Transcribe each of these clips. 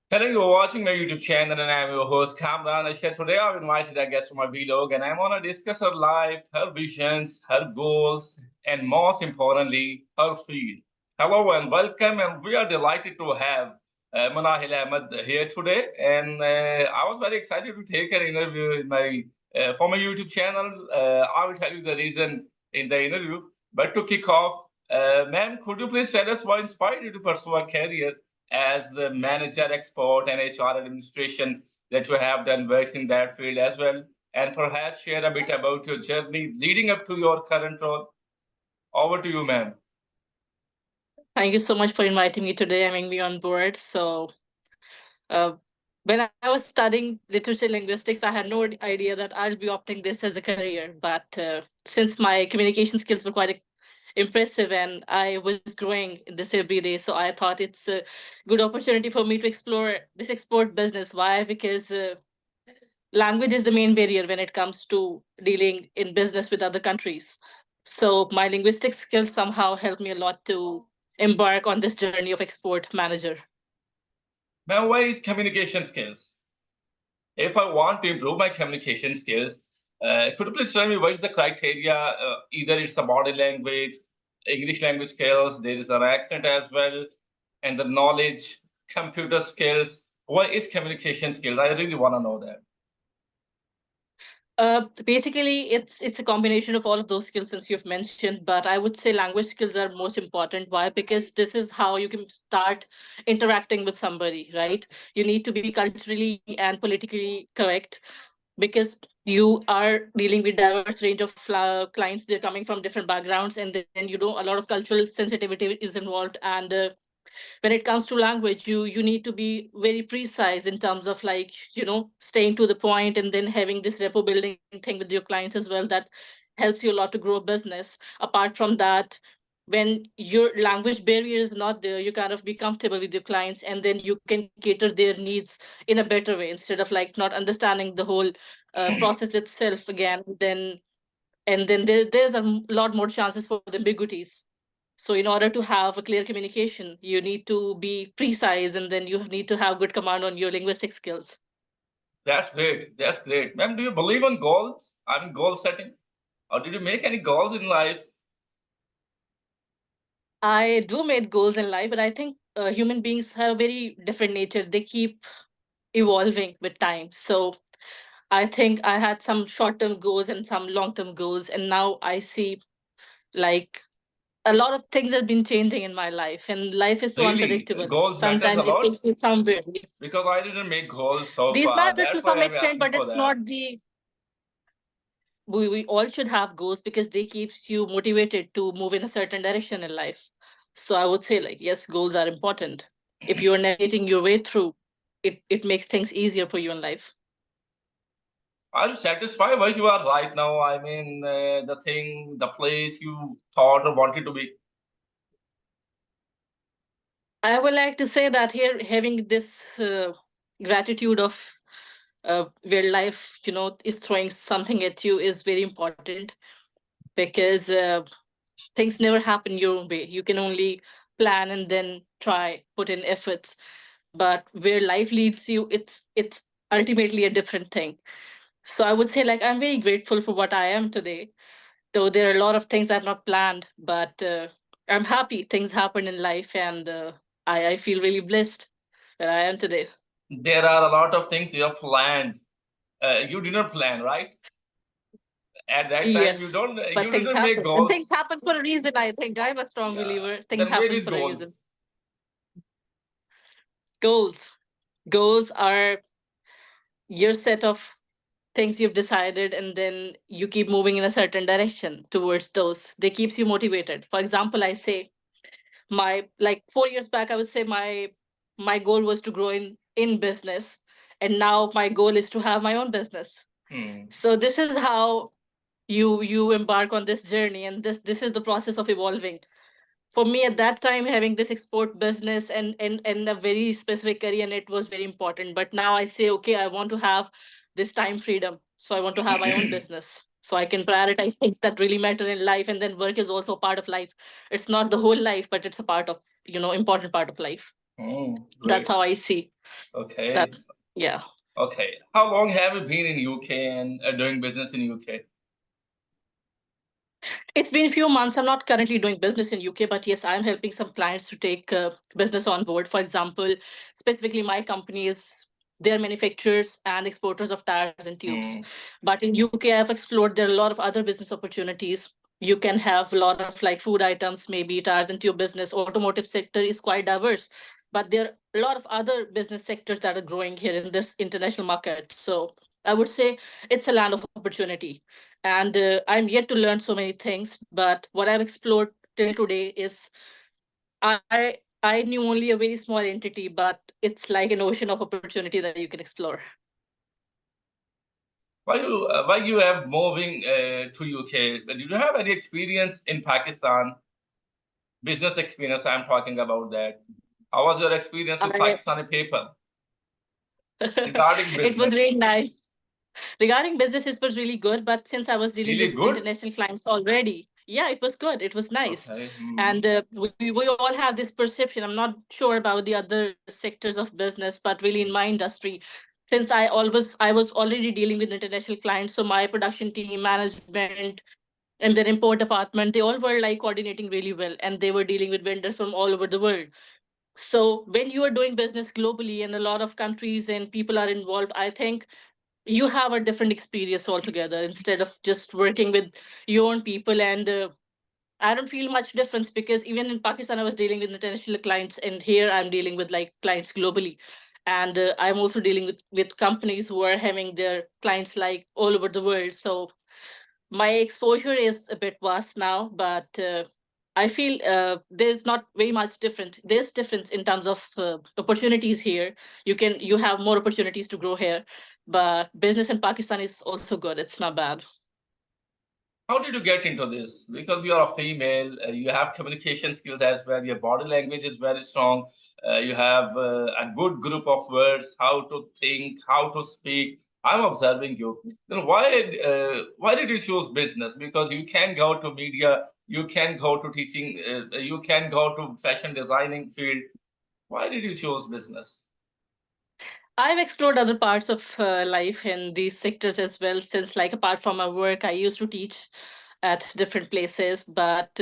Hello, you're watching my YouTube channel, and I'm your host, kamranarshad. Today, I've invited a guest to my vlog, and I'm going to discuss her life, her visions, her goals, and most importantly, her field. Hello and welcome, and we are delighted to have Manahil Ahmed here today. And I was very excited to take her interview in my for my YouTube channel. I will tell you the reason in the interview. But to kick off, ma'am, could you please tell us what inspired you to pursue a career as a manager, export, and HR administration that you have done works in that field as well? And perhaps share a bit about your journey leading up to your current role. Over to you, ma'am. Thank you so much for inviting me today, having me on board. Uh, when I was studying literature linguistics, I had no idea that I'll be opting this as a career. But since my communication skills were quite impressive and I was growing in this every day, so I thought it's a good opportunity for me to explore this export business. Why? Because language is the main barrier when it comes to dealing in business with other countries. So my linguistic skills somehow helped me a lot to embark on this journey of export manager. Ma'am, why is communication skills? If I want to improve my communication skills, could you please tell me what is the criteria? Either it's a body language, English language skills, there is an accent as well, and the knowledge, computer skills. What is communication skills? I really want to know that. Basically, it's a combination of all of those skills since you've mentioned, but I would say language skills are most important. Why? Because this is how you can start interacting with somebody, right? You need to be culturally and politically correct because you are dealing with diverse range of clients. They're coming from different backgrounds, and then a lot of cultural sensitivity is involved. And when it comes to language, you need to be very precise in terms of, like, staying to the point and then having this rapport building thing with your clients as well. That helps you a lot to grow a business. Apart from that, when your language barrier is not there, you kind of be comfortable with your clients, and then you can cater their needs in a better way instead of like not understanding the whole process itself again. Then there's lot more chances for ambiguities. So in order to have a clear communication, you need to be precise, and then you need to have good command on your linguistic skills. That's great. That's great. Ma'am, do you believe in goals? I mean, goal setting? Or did you make any goals in life? I do make goals in life, but I think human beings have a very different nature. They keep evolving with time. So I think I had some short-term goals and some long-term goals, and now I see, like, a lot of things have been changing in my life, and life is so Really, unpredictable. goals matters a Sometimes it lot takes you somewhere. Yes. because I didn't make goals so These far. matter to That's why some I'm extent, asking but for it's that. not the we all should have goals because they keeps you motivated to move in a certain direction in life. So I would say, like, yes, goals are important. If you're navigating your way through, it makes things easier for you in life. Are you satisfied where you are right now? I mean, the thing, the place you thought or wanted to be. I would like to say that here, having this gratitude of where life, is throwing something at you is very important because things never happen your own way. You can only plan and then try, put in efforts. But where life leads you, it's ultimately a different thing. So I would say, like, I'm very grateful for what I am today, though there are a lot of things I've not planned, but I'm happy things happen in life, and I feel really blessed where I am today. There are a lot of things you have planned. You didn't plan, right? At that time, Yes, but you things didn't make happen, and things goals. happen for a reason. I think I'm a strong Yeah. believer. Things Then where happen is for a reason. goals? Goals are your set of things you've decided, and then you keep moving in a certain direction towards those. They keeps you motivated. For example, I say, my, like, 4 years back, I would say my goal was to grow in business, and now my goal is to have my own business. Hmm. So this is how you embark on this journey, and this is the process of evolving. For me at that time, having this export business and a very specific career, and it was very important. But now I say, okay, I want to have this time freedom, so I want to have my own business so I can prioritize things that really matter in life. And then work is also a part of life. It's not the whole life, but it's a part of, important part of life. That's Great. how I see Okay. that. Yeah. Okay. How long have you been in UK and doing business in UK? It's been a few months. I'm not currently doing business in UK, but yes, I'm helping some clients to take business on board. For example, specifically my company is they're manufacturers and exporters of tires and tubes. Hmm. But in UK, I've explored there are a lot of other business opportunities. You can have a lot of like food items, maybe tires and tube business. Automotive sector is quite diverse, but there are a lot of other business sectors that are growing here in this international market. So I would say it's a land of opportunity, and I'm yet to learn so many things, but what I've explored till today is I knew only a very small entity, but it's like an ocean of opportunity that you can explore. Why you have moving to UK? Did you have any experience in Pakistan? Business experience, I'm talking about that. How was your experience with I Pakistani people regarding it was business? really nice. Regarding business, it was really good, but since I was dealing Really with good? international clients already, yeah, it was good. It was nice. Okay. And we all have this perception. I'm not sure about the other sectors of business, but really in my industry, since I was already dealing with international clients, so my production team, management, and their import department, they all were like coordinating really well, and they were dealing with vendors from all over the world. So when you are doing business globally and a lot of countries and people are involved, I think you have a different experience altogether instead of just working with your own people. And I don't feel much difference because even in Pakistan I was dealing with international clients, and here I'm dealing with like clients globally. And I'm also dealing with companies who are having their clients like all over the world. So my exposure is a bit vast now, but I feel there's not very much different. There's difference in terms of opportunities here. You have more opportunities to grow here, but business in Pakistan is also good. It's not bad. How did you get into this? Because you are a female, you have communication skills as well. Your body language is very strong. You have a good group of words, how to think, how to speak. I'm observing you. Then why did you choose business? Because you can go to media, you can go to teaching, you can go to fashion designing field. Why did you choose business? I've explored other parts of life in these sectors as well. Since, like, apart from my work, I used to teach at different places, but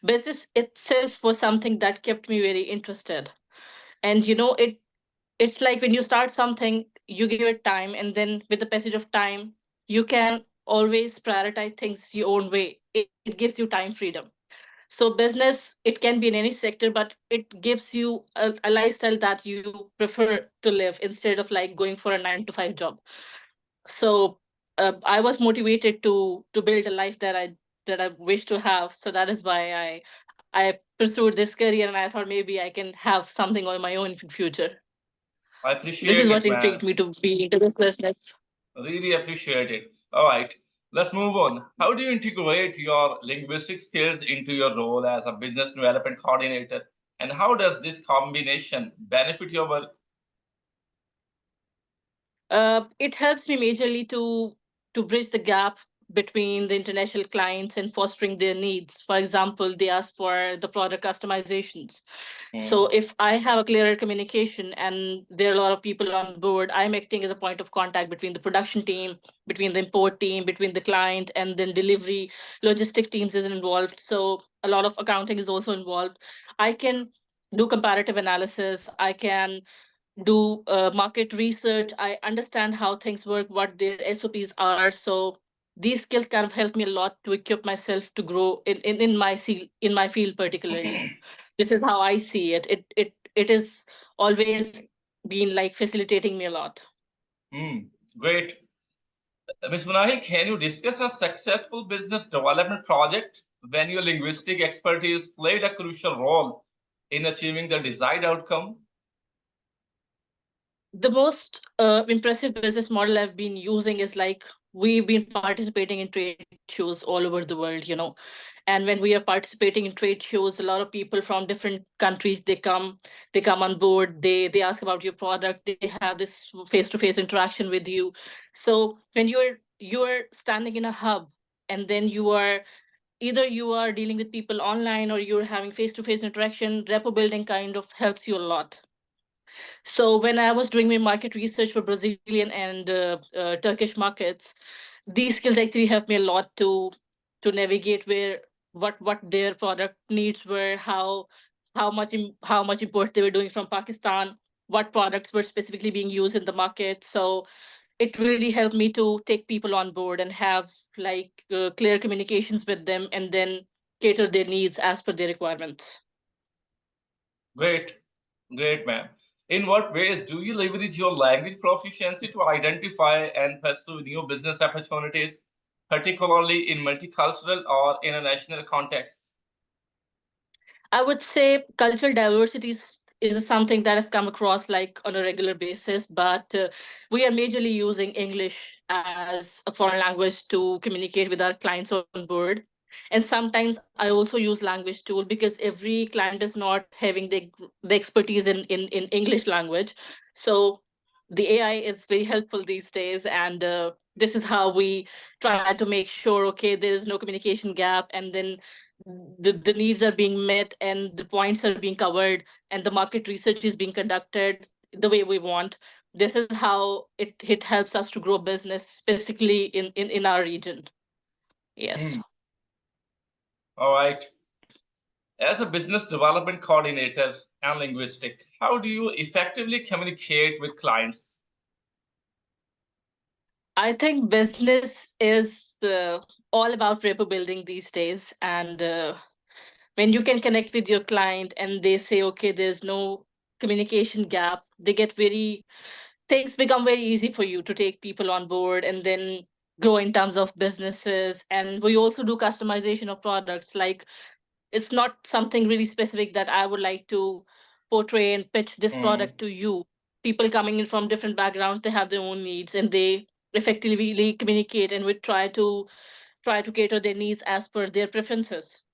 business itself was something that kept me very interested. And it's like when you start something, you give it time, and then with the passage of time, you can always prioritize things your own way. It gives you time freedom. So business, it can be in any sector, but it gives you a lifestyle that you prefer to live instead of like going for a 9 to 5 job. So I was motivated to build a life that I wish to have. So that is why I pursued this career, and I thought maybe I can have something on my own in future. I This appreciate is it, what man. intrigued me to be into this business. Really appreciate it. All right, let's move on. How do you integrate your linguistic skills into your role as a business development coordinator? And how does this combination benefit your work? It helps me majorly to bridge the gap between the international clients and fostering their needs. For example, they ask for the product customizations. So Hmm. if I have a clearer communication and there are a lot of people on board, I'm acting as a point of contact between the production team, between the import team, between the client, and then delivery, logistic teams is involved. So a lot of accounting is also involved. I can do comparative analysis. I can do market research. I understand how things work, what their SOPs are. So these skills kind of help me a lot to equip myself to grow in my field particularly. This is how I see it. It is always been like facilitating me a lot. Hmm. Great. Ms. Munahi, can you discuss a successful business development project when your linguistic expertise played a crucial role in achieving the desired outcome? The most impressive business model I've been using is like we've been participating in trade shows all over the world. And when we are participating in trade shows, a lot of people from different countries they come on board, they ask about your product, they have this face-to-face interaction with you. So when you're standing in a hub, and then you are either you are dealing with people online or you're having face-to-face interaction, repo building kind of helps you a lot. So when I was doing my market research for Brazilian and Turkish markets, these skills actually helped me a lot to navigate where what their product needs were, how much import they were doing from Pakistan, what products were specifically being used in the market. So it really helped me to take people on board and have like clear communications with them, and then cater their needs as per their requirements. Great, great, ma'am. In what ways do you leverage your language proficiency to identify and pursue new business opportunities, particularly in multicultural or international contexts? I would say cultural diversity is something that I've come across like on a regular basis, but we are majorly using English as a foreign language to communicate with our clients on board. And sometimes I also use language tool because every client is not having the expertise in English language. So the AI is very helpful these days, and this is how we try to make sure, okay, there is no communication gap, and then the needs are being met and the points are being covered and the market research is being conducted the way we want. This is how it helps us to grow business, specifically in our region. Yes. Hmm. All right. As a business development coordinator and linguistic, how do you effectively communicate with clients? I think business is all about rapport building these days, and when you can connect with your client and they say, okay, there's no communication gap, they get very things become very easy for you to take people on board and then grow in terms of businesses. And we also do customization of products. Like, it's not something really specific that I would like to portray and pitch this Hmm. product to you. People coming in from different backgrounds, they have their own needs, and they effectively communicate, and we try to cater their needs as per their preferences.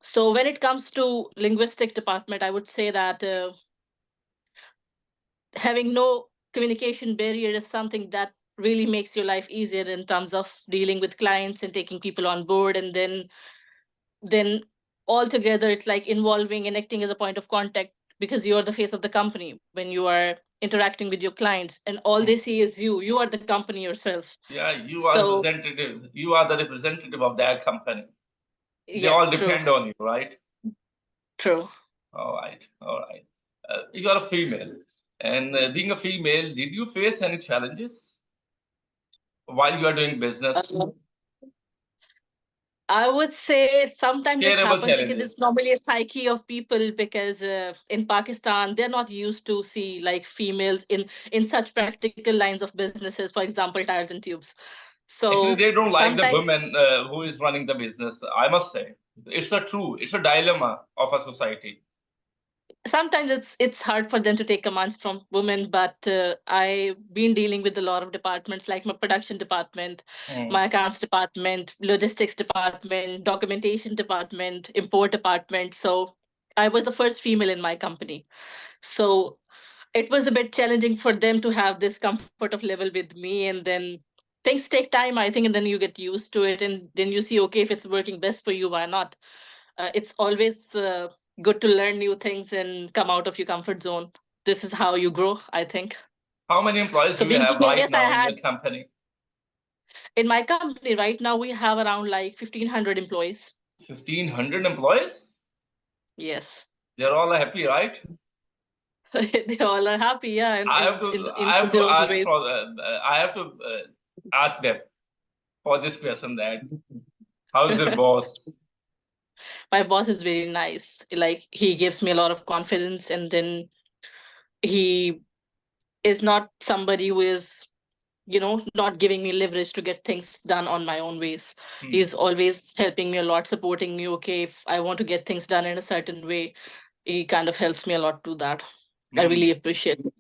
So when it comes to linguistic department, I would say that having no communication barrier is something that really makes your life easier in terms of dealing with clients and taking people on board. And then altogether it's like involving and acting as a point of contact, because you're the face of the company when you are interacting with your clients, and all they Hmm. see is you are the company yourself. Yeah, you are So representative. You are the representative of that company. They all yes, true, depend on you, right? true. All right, all right. You are a female, and being a female, did you face any challenges while you are doing business? uh, I would say sometimes it Shareable happens because it's challenges. normally a psyche of people, because in Pakistan they're not used to see like females in such practical lines of businesses, for example, tires and tubes. Actually, So they don't like the sometimes woman who is running the business. I must say, it's a dilemma of a society. sometimes it's hard for them to take commands from women, but I've been dealing with a lot of departments like my production department, Hmm. my accounts department, logistics department, documentation department, import department. So I was the first female in my company. So it was a bit challenging for them to have this comfort of level with me, and then things take time, I think, and then you get used to it, and then you see, okay, if it's working best for you, why not? It's always good to learn new things and come out of your comfort zone. This is how you grow, I think. How many employees So do you being have female, right yes, I now in your had company? in my company right now we have around like 1,500 employees. 1,500 employees? Yes. They're all happy, right? They all are happy, yeah, I have I in have to their own ask for ways. I have to ask them for this question that how's their boss? My boss is very nice. Like, he gives me a lot of confidence, and then he is not somebody who is, not giving me leverage to get things done on my own ways. Hmm. He's always helping me a lot, supporting me. Okay, if I want to get things done in a certain way, he kind of helps me a lot to that. I really Hmm. appreciate it.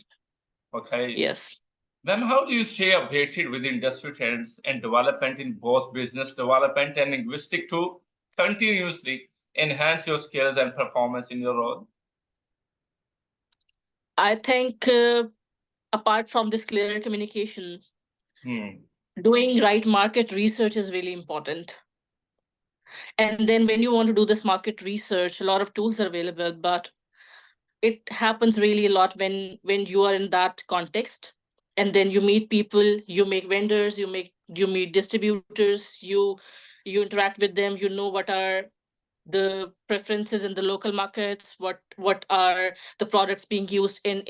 Okay. Yes. Then how do you stay updated with industry trends and development in both business development and linguistic to continuously enhance your skills and performance in your role? I think apart from this clear communication, Hmm. doing right market research is really important. And then when you want to do this market research, a lot of tools are available, but it happens really a lot when you are in that context, and then you meet people, you make vendors, you meet distributors, you interact with them, you know what are the preferences in the local markets, what are the products being used in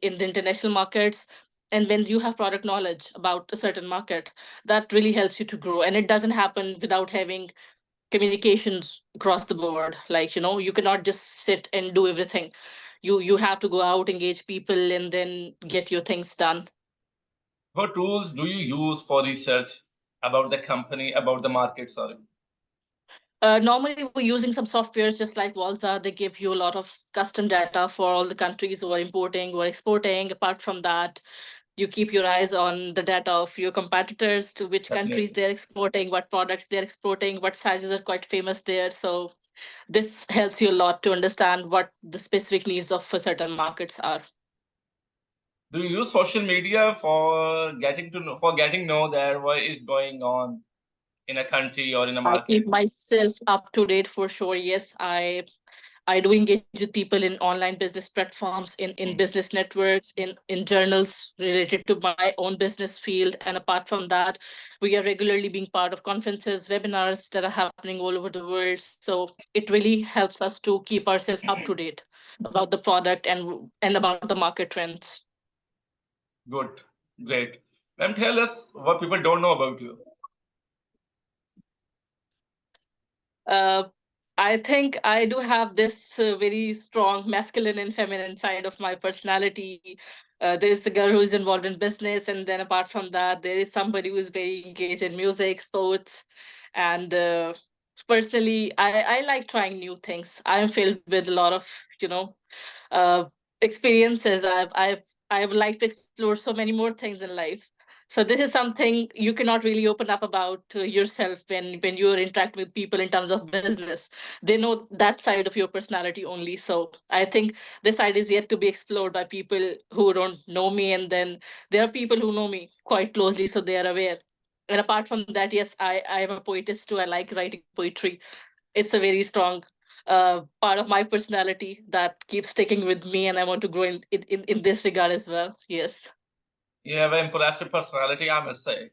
the international markets. And when you have product knowledge about a certain market, that really helps you to grow, and it doesn't happen without having communications across the board. Like, you cannot just sit and do everything. You have to go out, engage people, and then get your things done. What tools do you use for research about the company, about the market? Sorry. Normally, we're using some softwares just like Walza. They give you a lot of custom data for all the countries who are importing or exporting. Apart from that, you keep your eyes on the data of your competitors, to which countries Definitely. they're exporting, what products they're exporting, what sizes are quite famous there. So this helps you a lot to understand what the specific needs of certain markets are. Do you use social media for getting know that what is going on in a country or in a I keep market? myself up to date for sure. Yes, I do engage with people in online business platforms, in Hmm. business networks, in journals related to my own business field. And apart from that, we are regularly being part of conferences, webinars that are happening all over the world. So it really helps us to keep ourselves up to date about the product and about the market trends. Good, great. Ma'am, tell us what people don't know about you. Uh, I think I do have this very strong masculine and feminine side of my personality. There is the girl who is involved in business, and then apart from that, there is somebody who is very engaged in music, sports, and personally, I like trying new things. I am filled with a lot of you know uh, experiences. I would like to explore so many more things in life. So this is something you cannot really open up about yourself when you're interacting with people in terms of business. They know that side of your personality only. So I think this side is yet to be explored by people who don't know me, and then there are people who know me quite closely, so they are aware. And apart from that, yes, I am a poetess too. I like writing poetry. It's a very strong part of my personality that keeps sticking with me, and I want to grow in this regard as well. Yes. You have an impressive personality, I must say.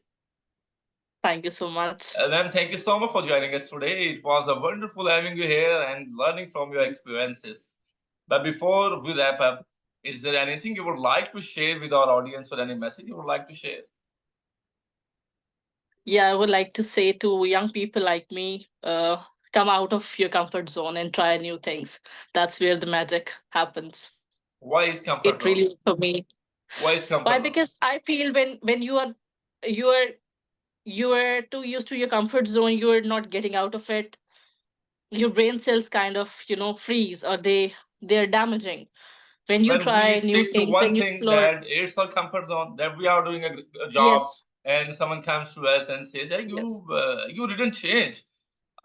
Thank you so much. Ma'am, thank you so much for joining us today. It was a wonderful having you here and learning from your experiences. But before we wrap up, is there anything you would like to share with our audience or any message you would like to share? Yeah, I would like to say to young people like me, come out of your comfort zone and try new things. That's where the magic happens. Why is comfort It really zone? is for me. Why is Why? comfort zone? Because I feel when you are you are too used to your comfort zone, you are not getting out of it. Your brain cells kind of freeze, or they're damaging. When you When we try new stick to things, when one you thing explore. that it's our comfort zone, that we are doing a job, Yes. and someone comes to us and says, "Hey, Yes. you didn't change.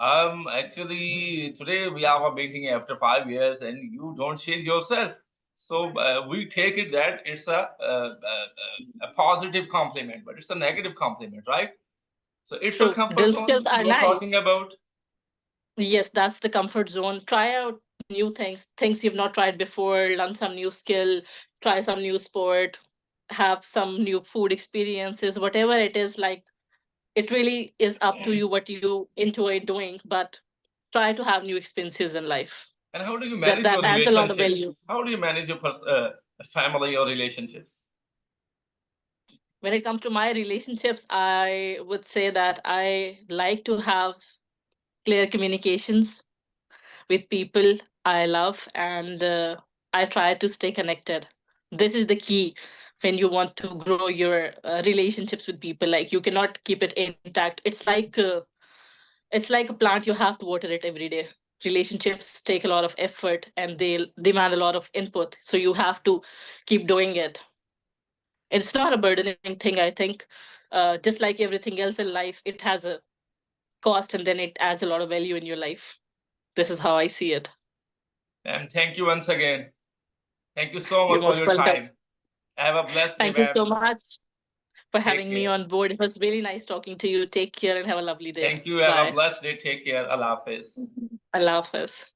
Actually, today we have a meeting after 5 years, and you don't change yourself." So we take it that it's a positive compliment, but it's a negative compliment, right? So it's our True, comfort drill zone skills are you're talking nice. about. Yes, that's the comfort zone. Try out new things you've not tried before, learn some new skill, try some new sport, have some new food experiences, whatever it is. Like, it really is up to you what you enjoy doing, but try to have new experiences in life. And how do you That manage that your adds a lot of value. relationships? How do you manage your family or relationships? When it comes to my relationships, I would say that I like to have clear communications with people I love, and I try to stay connected. This is the key when you want to grow your relationships with people. Like, you cannot keep it intact. It's like a plant. You have to water it every day. Relationships take a lot of effort, and they demand a lot of input. So you have to keep doing it. It's not a burdening thing, I think. Just like everything else in life, it has a cost, and then it adds a lot of value in your life. This is how I see it. And thank you once again. Thank you so You're much for most your welcome. time. Have a blessed day, Thank you ma'am. so much. for Take having me care. on board. It was really nice talking to you. Take care and have a lovely day. Thank you. Have a Bye. blessed day. Take care. Allah Hafiz. Allah Hafiz.